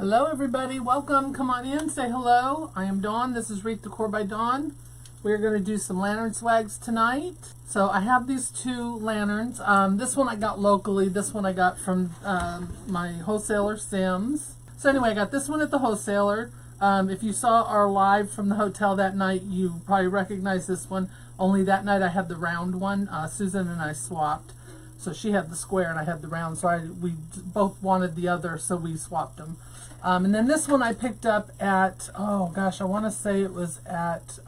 Hello everybody, welcome, come on in, say hello. I am Dawn, this is Wreath Decor by Dawn. We're going to do some lantern swags tonight. So I have these two lanterns. This one I got locally, this one I got from my wholesaler Sims. So anyway, I got this one at the wholesaler. If you saw our live from the hotel that night, you probably recognize this one. Only that night I had the round one. Susan and I swapped. So she had the square and I had the round, so we both wanted the other, so we swapped them. And then this one I picked up at, oh gosh, I want to say it was at,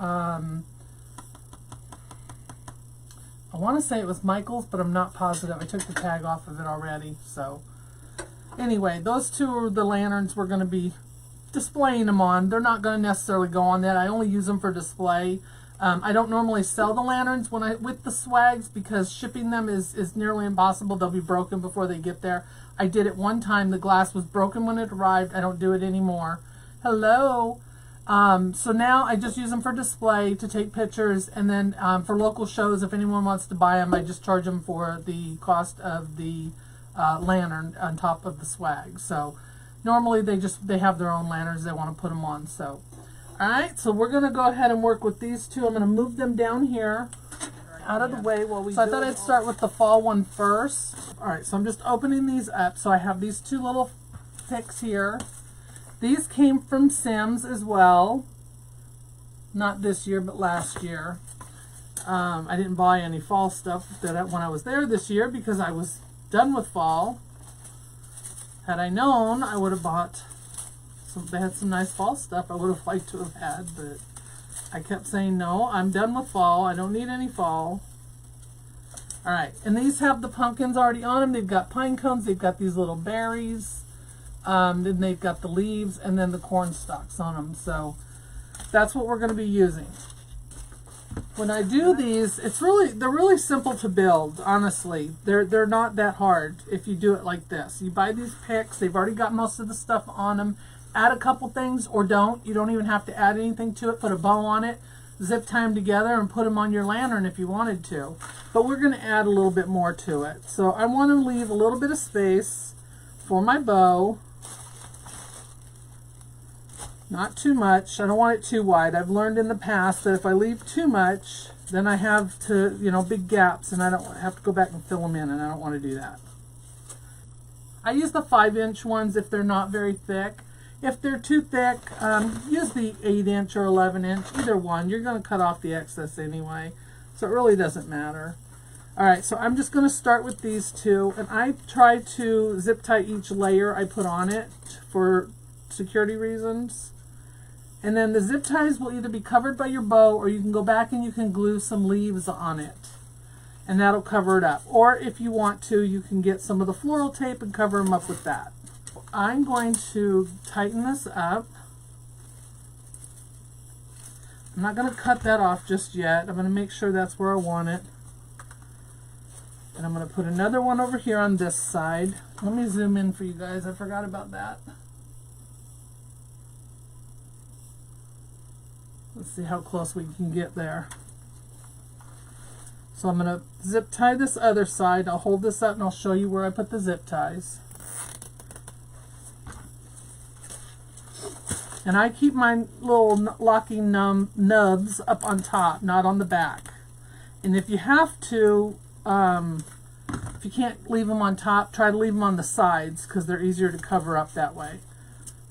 Michael's, but I'm not positive. I took the tag off of it already. So anyway, those two are the lanterns we're going to be displaying them on. They're not going to necessarily go on that. I only use them for display. I don't normally sell the lanterns with the swags because shipping them is nearly impossible. They'll be broken before they get there. I did it one time. The glass was broken when it arrived. I don't do it anymore. Hello. So now I just use them for display to take pictures, and then for local shows, if anyone wants to buy them, I just charge them for the cost of the lantern on top of the swag. So normally they have their own lanterns they want to put them on. So. Alright, so we're going to go ahead and work with these two. I'm going to move them down here out of the way while we do it. So I thought I'd start with the fall one first. Alright, so I'm just opening these up. So I have these two little picks here. These came from Sims as well. Not this year, but last year. I didn't buy any fall stuff when I was there this year because I was done with fall. Had I known, I would have bought... They had some nice fall stuff I would have liked to have had, but I kept saying no, I'm done with fall. I don't need any fall. Alright, and these have the pumpkins already on them. They've got pine cones, they've got these little berries, then they've got the leaves, and then the corn stalks on them. So that's what we're going to be using. When I do these, they're really simple to build, honestly. They're not that hard if you do it like this. You buy these picks, they've already got most of the stuff on them. Add a couple things or don't. You don't even have to add anything to it. Put a bow on it, zip tie them together, and put them on your lantern if you wanted to. But we're going to add a little bit more to it. So I want to leave a little bit of space for my bow. Not too much. I don't want it too wide. I've learned in the past that if I leave too much, then I have to, big gaps, and I don't have to go back and fill them in, and I don't want to do that. I use the 5-inch ones if they're not very thick. If they're too thick, use the 8-inch or 11-inch, either one. You're going to cut off the excess anyway, so it really doesn't matter. Alright, so I'm just going to start with these two, and I try to zip tie each layer I put on it for security reasons. And then the zip ties will either be covered by your bow, or you can go back and you can glue some leaves on it, and that'll cover it up. Or if you want to, you can get some of the floral tape and cover them up with that. I'm going to tighten this up. I'm not going to cut that off just yet. I'm going to make sure that's where I want it. And I'm going to put another one over here on this side. Let me zoom in for you guys. I forgot about that. Let's see how close we can get there. So I'm going to zip tie this other side. I'll hold this up and I'll show you where I put the zip ties. And I keep my little locking nubs up on top, not on the back. And if you have to, if you can't leave them on top, try to leave them on the sides because they're easier to cover up that way.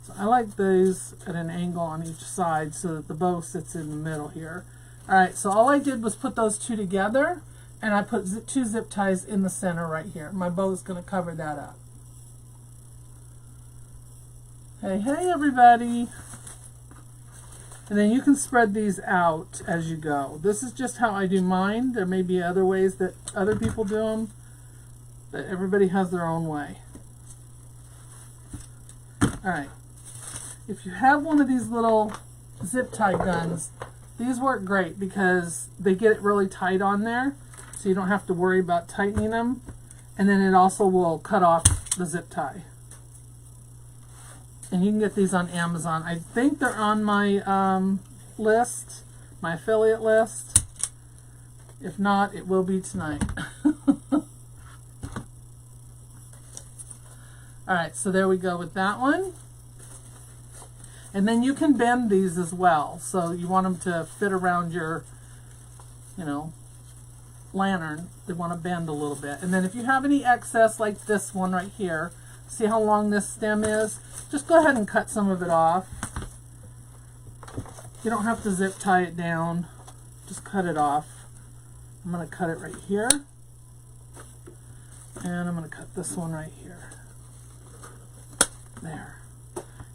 So I like these at an angle on each side so that the bow sits in the middle here. Alright, so all I did was put those two together, and I put two zip ties in the center right here. My bow is going to cover that up. Hey, hey everybody! And then you can spread these out as you go. This is just how I do mine. There may be other ways that other people do them, but everybody has their own way. Alright, if you have one of these little zip tie guns, these work great because they get it really tight on there, so you don't have to worry about tightening them, and then it also will cut off the zip tie. And you can get these on Amazon. I think they're on my list, my affiliate list. If not, it will be tonight. Alright, so there we go with that one. And then you can bend these as well. So you want them to fit around your, you know, lantern. They want to bend a little bit. And then if you have any excess, like this one right here, see how long this stem is? Just go ahead and cut some of it off. You don't have to zip tie it down. Just cut it off. I'm going to cut it right here. And I'm going to cut this one right here. There.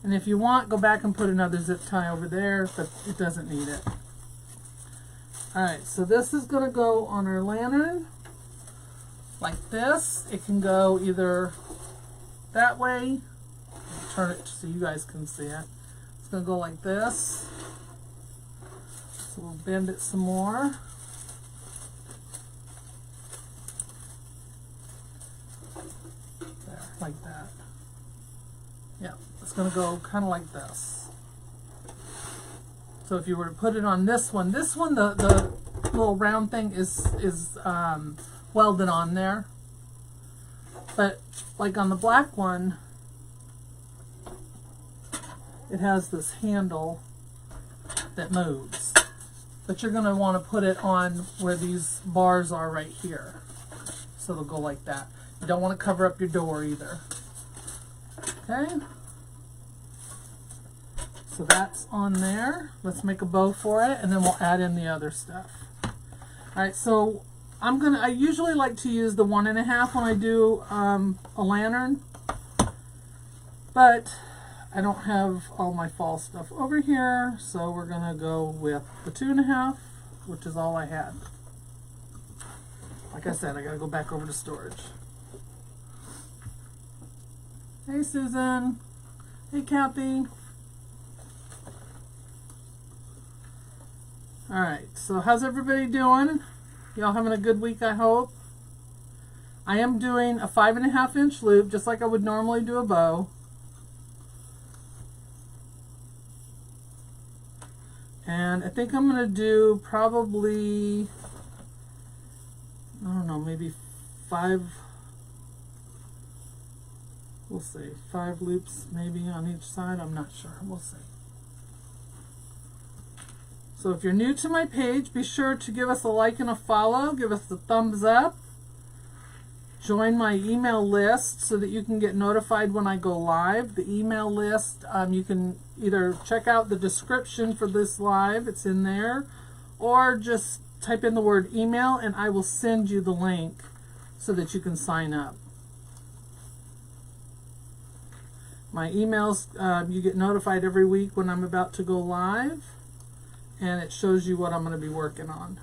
And if you want, go back and put another zip tie over there, but it doesn't need it. Alright, so this is going to go on our lantern like this. It can go either that way. I'll turn it so you guys can see it. It's going to go like this. So we'll bend it some more. There, like that. Yeah, it's going to go kind of like this. So if you were to put it on this one, the little round thing is welded on there. But like on the black one, it has this handle that moves. But you're going to want to put it on where these bars are right here. So it'll go like that. You don't want to cover up your door either. Okay. So that's on there. Let's make a bow for it, and then we'll add in the other stuff. Alright, so I usually like to use the 1.5 when I do a lantern, but I don't have all my fall stuff over here, so we're going to go with the 2.5, which is all I had. Like I said, I got to go back over to storage. Hey Susan. Hey Kathy. Alright, so how's everybody doing? Y'all having a good week, I hope? I am doing a 5.5 inch loop, just like I would normally do a bow. And I think I'm going to do probably, I don't know, maybe 5, we'll see, 5 loops maybe on each side. I'm not sure. We'll see. So if you're new to my page, be sure to give us a like and a follow. Give us a thumbs up. Join my email list so that you can get notified when I go live. The email list, you can either check out the description for this live, it's in there, or just type in the word email and I will send you the link so that you can sign up. My emails, you get notified every week when I'm about to go live, and it shows you what I'm going to be working on.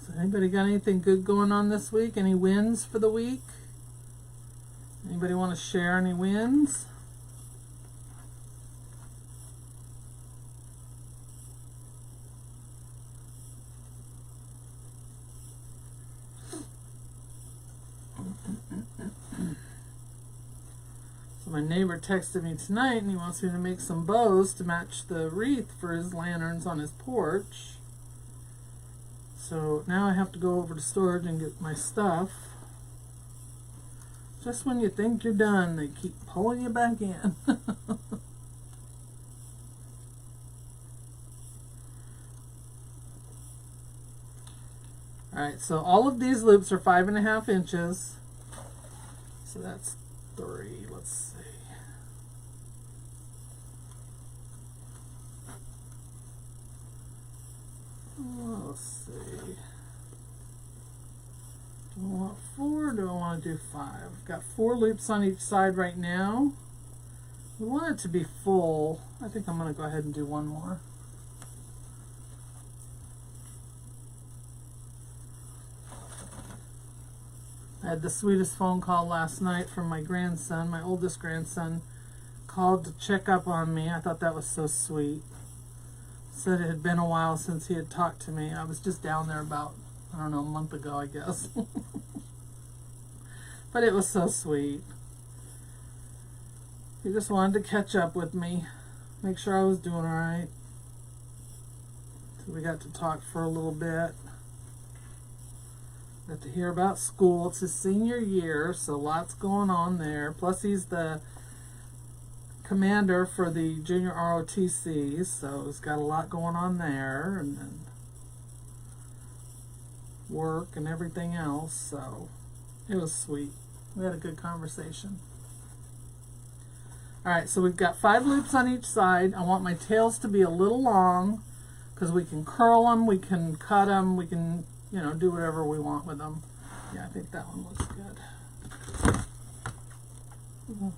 So anybody got anything good going on this week? Any wins for the week? Anybody want to share any wins? My neighbor texted me tonight and he wants me to make some bows to match the wreath for his lanterns on his porch. So now I have to go over to storage and get my stuff. Just when you think you're done, they keep pulling you back in. Alright, so all of these loops are 5.5 inches. So that's 3. Let's see. Let's see. Do I want 4 or do I want to do 5? I've got 4 loops on each side right now. We want it to be full. I think I'm going to go ahead and do one more. I had the sweetest phone call last night from my grandson, my oldest grandson, called to check up on me. I thought that was so sweet. Said it had been a while since he had talked to me. I was just down there about, I don't know, a month ago, I guess. But it was so sweet. He just wanted to catch up with me, make sure I was doing all right. So we got to talk for a little bit. Got to hear about school. It's his senior year, so lots going on there. Plus he's the commander for the junior ROTC, so he's got a lot going on there, and then work and everything else, so it was sweet. We had a good conversation. Alright, so we've got 5 loops on each side. I want my tails to be a little long because we can curl them, we can cut them, we can, you know, do whatever we want with them. Yeah, I think that one looks good. Do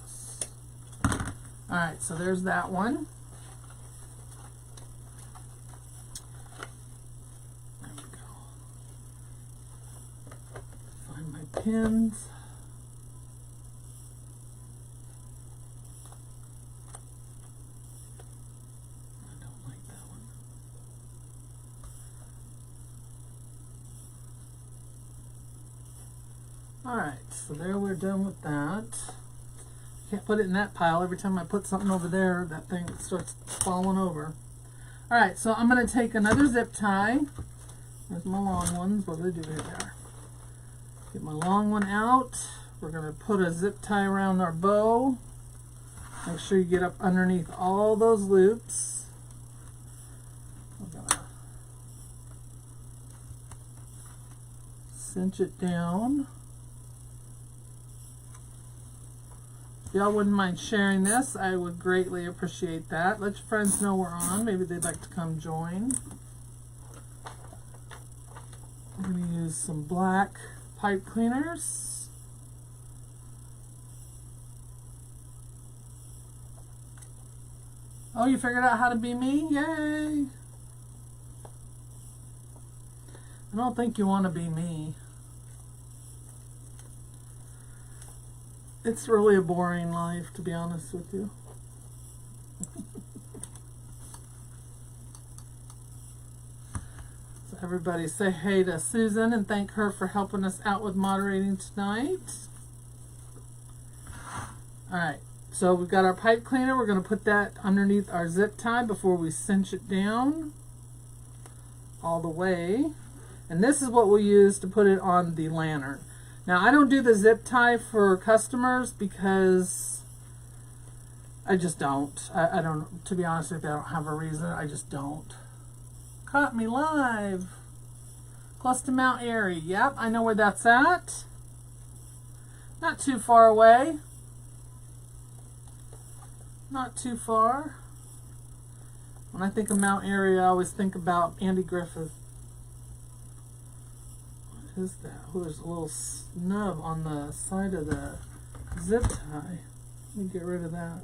this. Alright, so there's that one. There we go. Find my pins. Alright, so there we're done with that. Can't put it in that pile. Every time I put something over there, that thing starts falling over. Alright, so I'm going to take another zip tie. There's my long ones. What do they do there? Get my long one out. We're going to put a zip tie around our bow. Make sure you get up underneath all those loops. We're going to cinch it down. If y'all wouldn't mind sharing this, I would greatly appreciate that. Let your friends know we're on. Maybe they'd like to come join. I'm going to use some black pipe cleaners. Oh, you figured out how to be me? Yay! I don't think you want to be me. It's really a boring life, to be honest with you. So everybody say hey to Susan and thank her for helping us out with moderating tonight. Alright, so we've got our pipe cleaner. We're going to put that underneath our zip tie before we cinch it down all the way. And this is what we'll use to put it on the lantern. Now, I don't do the zip tie for customers because I just don't. I don't, to be honest with you, I don't have a reason. I just don't. Caught me live. Close to Mount Airy. Yep, I know where that's at. Not too far away. Not too far. When I think of Mount Airy, I always think about Andy Griffith. What is that? Oh, there's a little snub on the side of the zip tie. Let me get rid of that.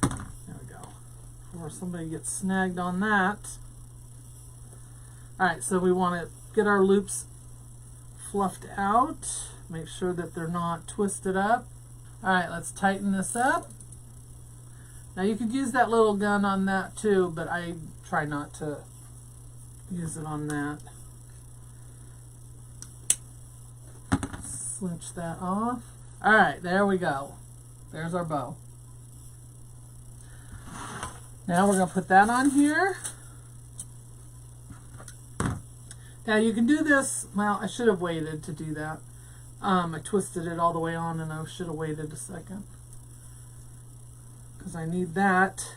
There we go. Before somebody gets snagged on that. Alright, so we want to get our loops fluffed out. Make sure that they're not twisted up. Alright, let's tighten this up. Now you could use that little gun on that too, but I try not to use it on that. Cinch that off. Alright, there we go. There's our bow. Now we're going to put that on here. Now you can do this, well, I should have waited to do that. I twisted it all the way on and I should have waited a second. Because I need that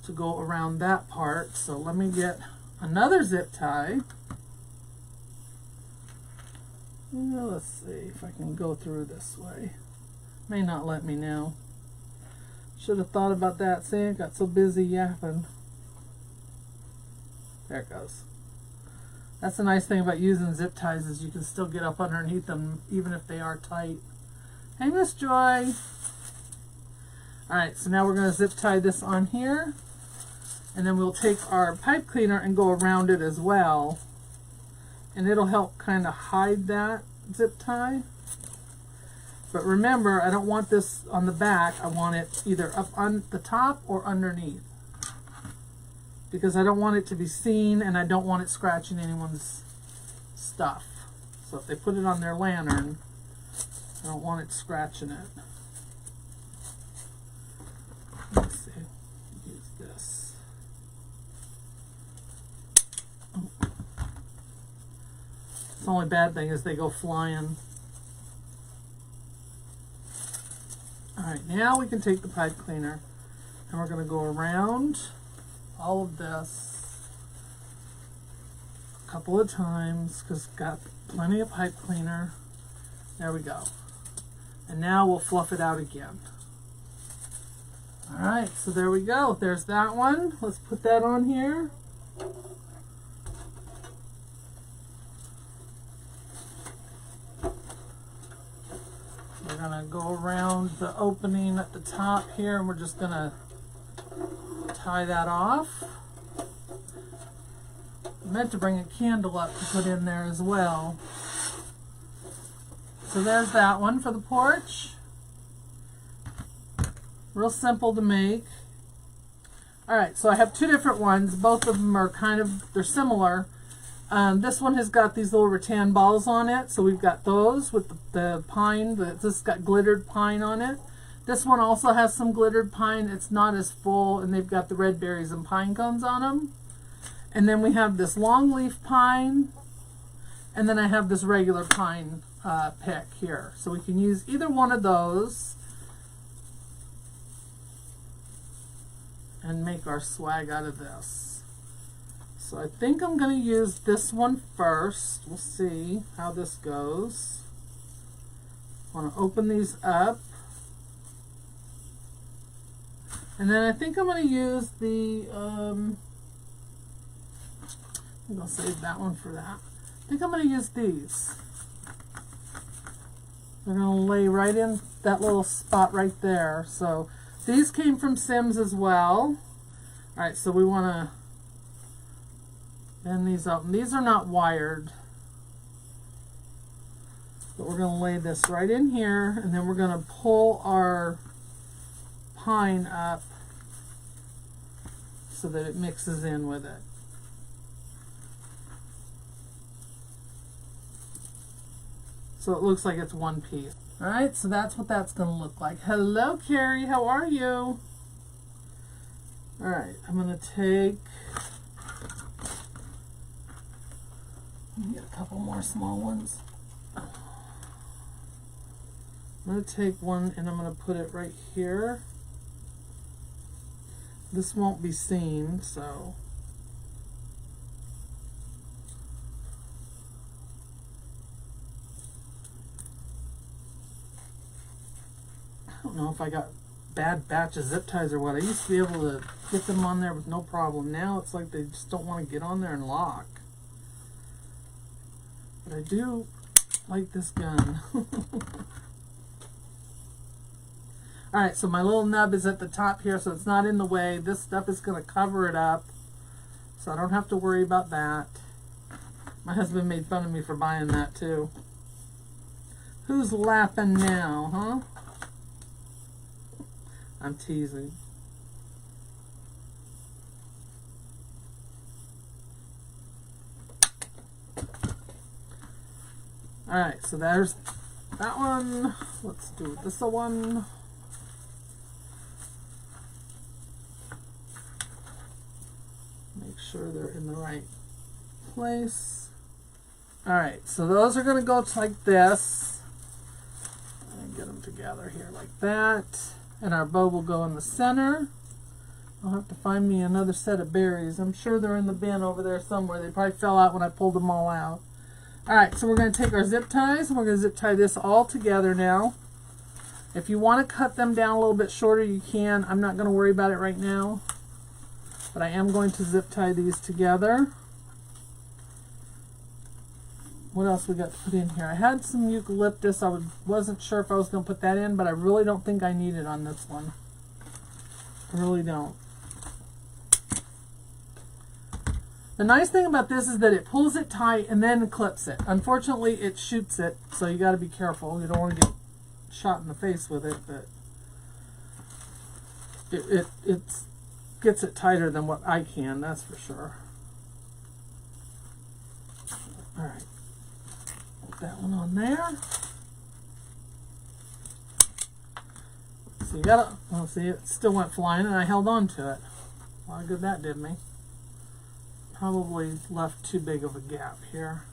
to go around that part. So let me get another zip tie. Well, let's see if I can go through this way. May not let me now. Should have thought about that. See, I got so busy yapping. There it goes. That's the nice thing about using zip ties is you can still get up underneath them even if they are tight. Hey, Miss Joy. Alright, so now we're going to zip tie this on here. And then we'll take our pipe cleaner and go around it as well. And it'll help kind of hide that zip tie. But remember, I don't want this on the back. I want it either up on the top or underneath. Because I don't want it to be seen and I don't want it scratching anyone's stuff. So if they put it on their lantern, I don't want it scratching it. Let's see. Use this. Oh. The only bad thing is they go flying. Alright, now we can take the pipe cleaner and we're going to go around all of this a couple of times because it's got plenty of pipe cleaner. There we go. And now we'll fluff it out again. Alright, so there we go. There's that one. Let's put that on here. We're going to go around the opening at the top here and we're just going to tie that off. I meant to bring a candle up to put in there as well. So there's that one for the porch. Real simple to make. Alright, so I have two different ones. Both of them are they're similar. This one has got these little rattan balls on it. So we've got those with the pine. This has got glittered pine on it. This one also has some glittered pine. It's not as full, and they've got the red berries and pine cones on them. And then we have this long leaf pine. And then I have this regular pine pick here. So we can use either one of those and make our swag out of this. So I think I'm going to use this one first. We'll see how this goes. I want to open these up. And then I think I'm going to use the, I'm going to save that one for that. I think I'm going to use these. They're going to lay right in that little spot right there. So these came from Sims as well. Alright, so we want to bend these up. And these are not wired. But we're going to lay this right in here, and then we're going to pull our pine up so that it mixes in with it. So it looks like it's one piece. Alright, so that's what that's going to look like. Hello, Carrie. How are you? Alright, I'm going to take... Let me get a couple more small ones. I'm going to take one and I'm going to put it right here. This won't be seen, so... I don't know if I got bad batch of zip ties or what. I used to be able to get them on there with no problem. Now it's like they just don't want to get on there and lock. But I do like this gun. Alright, so my little nub is at the top here, so it's not in the way. This stuff is going to cover it up, so I don't have to worry about that. My husband made fun of me for buying that too. Who's laughing now, huh? I'm teasing. Alright, so there's that one. Let's do this one. Make sure they're in the right place. Alright, so those are going to go like this. And get them together here like that. And our bow will go in the center. I'll have to find me another set of berries. I'm sure they're in the bin over there somewhere. They probably fell out when I pulled them all out. Alright, so we're going to take our zip ties and we're going to zip tie this all together now. If you want to cut them down a little bit shorter, you can. I'm not going to worry about it right now. But I am going to zip tie these together. What else we got to put in here? I had some eucalyptus. I wasn't sure if I was going to put that in, but I really don't think I need it on this one. I really don't. The nice thing about this is that it pulls it tight and then clips it. Unfortunately, it shoots it, so you got to be careful. You don't want to get shot in the face with it, but it gets it tighter than what I can, that's for sure. Alright. Put that one on there. So you gotta, well, see, it still went flying and I held on to it. A lot of good that did me. Probably left too big of a gap here.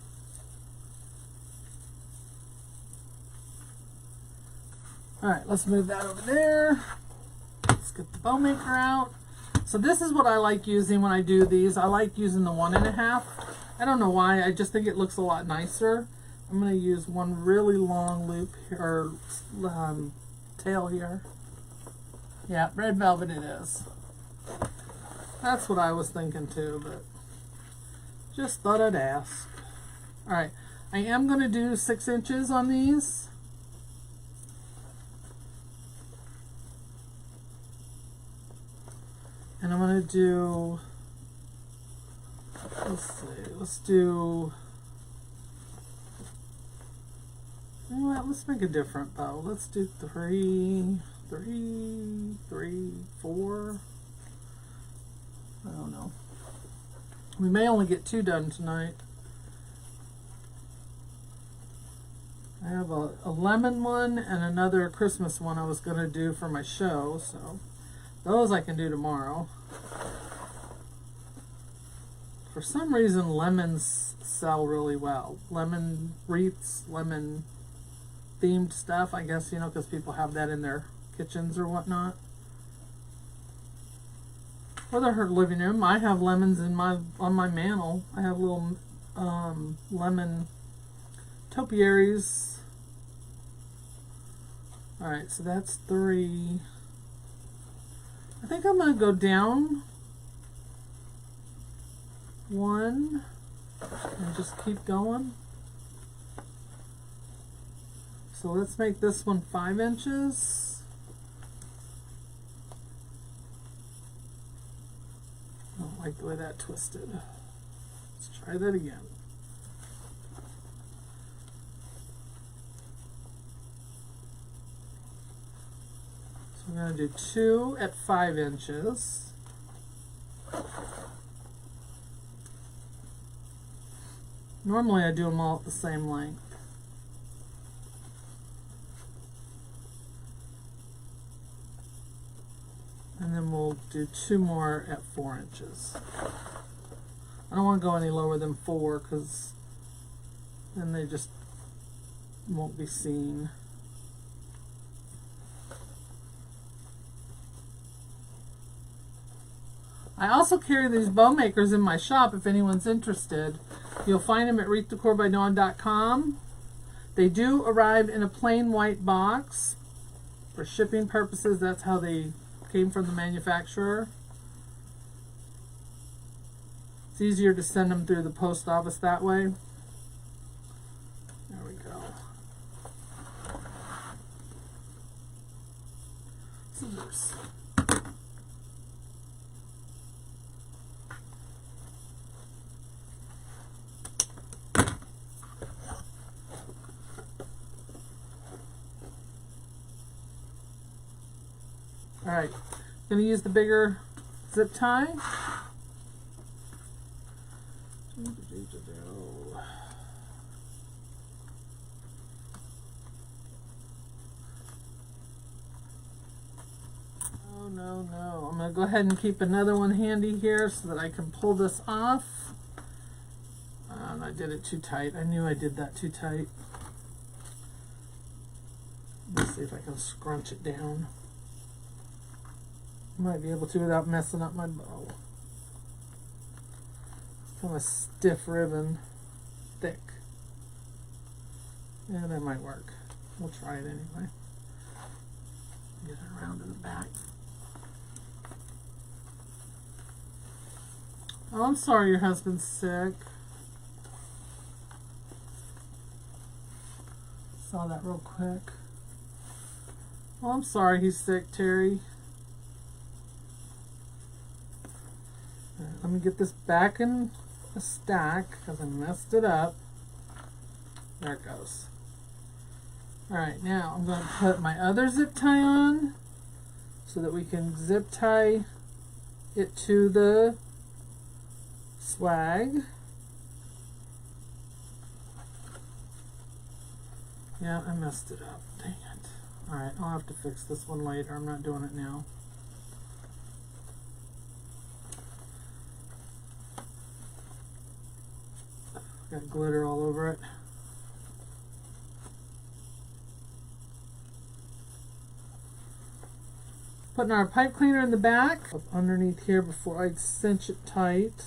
Alright, let's move that over there. Let's get the bow maker out. So this is what I like using when I do these. I like using the 1.5. I don't know why, I just think it looks a lot nicer. I'm going to use one really long loop here, or tail here. Yeah, red velvet it is. That's what I was thinking too, but just thought I'd ask. Alright, I am going to do 6 inches on these. And I'm going to do, let's do, you know what, let's make a different bow. Let's do 3, 4. I don't know. We may only get 2 done tonight. I have a lemon one and another Christmas one I was going to do for my show, so those I can do tomorrow. For some reason, lemons sell really well. Lemon wreaths, lemon themed stuff, I guess, you know, because people have that in their kitchens or whatnot. Or their living room. I have lemons in on my mantle. I have little lemon topiaries. Alright, so that's 3. I think I'm going to go down 1 and just keep going. So let's make this one 5 inches. I don't like the way that twisted. Let's try that again. So I'm going to do 2 at 5 inches. Normally I do them all at the same length. And then we'll do 2 more at 4 inches. I don't want to go any lower than 4 because then they just won't be seen. I also carry these bow makers in my shop if anyone's interested. You'll find them at wreathdecorbydawn.com. They do arrive in a plain white box. For shipping purposes, that's how they came from the manufacturer. It's easier to send them through the post office that way. There we go. Scissors. Alright, I'm going to use the bigger zip tie. Oh, no. I'm going to go ahead and keep another one handy here so that I can pull this off. And I did it too tight. I knew I did that too tight. Let's see if I can scrunch it down. Might be able to without messing up my bow. It's kind of a stiff ribbon, thick. Yeah, that might work. We'll try it anyway. Get it around to the back. Oh, I'm sorry your husband's sick. Saw that real quick. Oh, I'm sorry he's sick, Terry. Let me get this back in the stack because I messed it up. There it goes. Alright, now I'm going to put my other zip tie on so that we can zip tie it to the swag. Yeah, I messed it up. Dang it. Alright, I'll have to fix this one later. I'm not doing it now. Got glitter all over it. Putting our pipe cleaner in the back, up underneath here before I cinch it tight.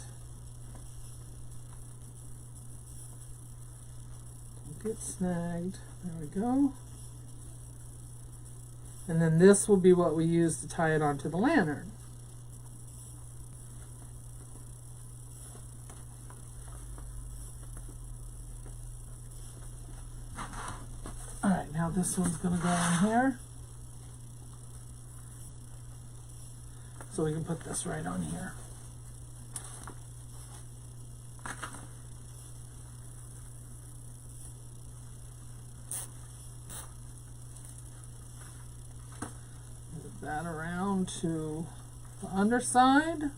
Don't get snagged. There we go. And then this will be what we use to tie it onto the lantern. Alright, now this one's going to go in here. So we can put this right on here. Move that around to the underside.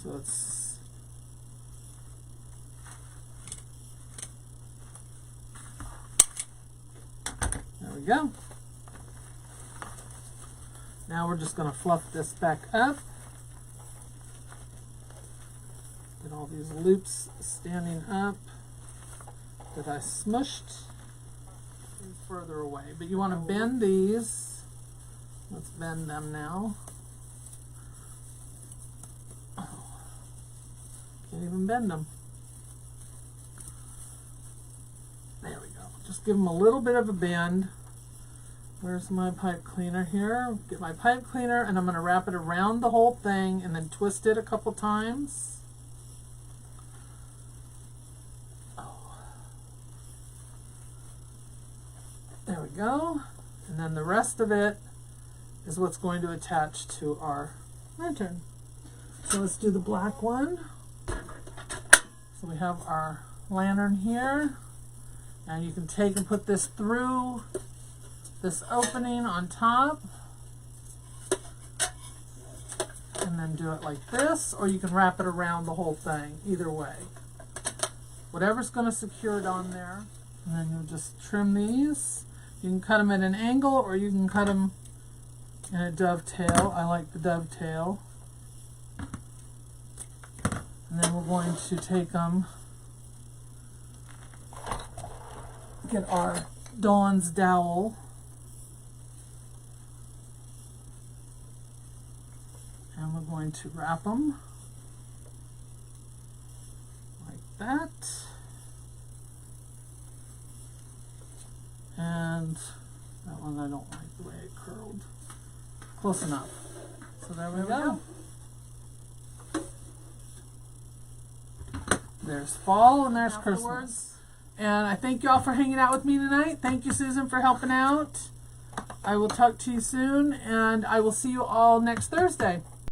So it's there we go. Now we're just going to fluff this back up. Get all these loops standing up that I smushed further away. But you want to bend these. Let's bend them now. Oh, can't even bend them. There we go. Just give them a little bit of a bend. Where's my pipe cleaner here? Get my pipe cleaner and I'm going to wrap it around the whole thing and then twist it a couple times. Oh. There we go. And then the rest of it is what's going to attach to our lantern. So let's do the black one. So we have our lantern here. And you can take and put this through this opening on top and then do it like this, or you can wrap it around the whole thing, either way. Whatever's going to secure it on there. And then you'll just trim these. You can cut them at an angle or you can cut them in a dovetail. I like the dovetail. And then we're going to take them, get our Dawn's dowel. And we're going to wrap them like that. And that one I don't like the way it curled. Close enough. So there we go. There's fall and there's Christmas. And I thank you all for hanging out with me tonight. Thank you, Susan, for helping out. I will talk to you soon, and I will see you all next Thursday.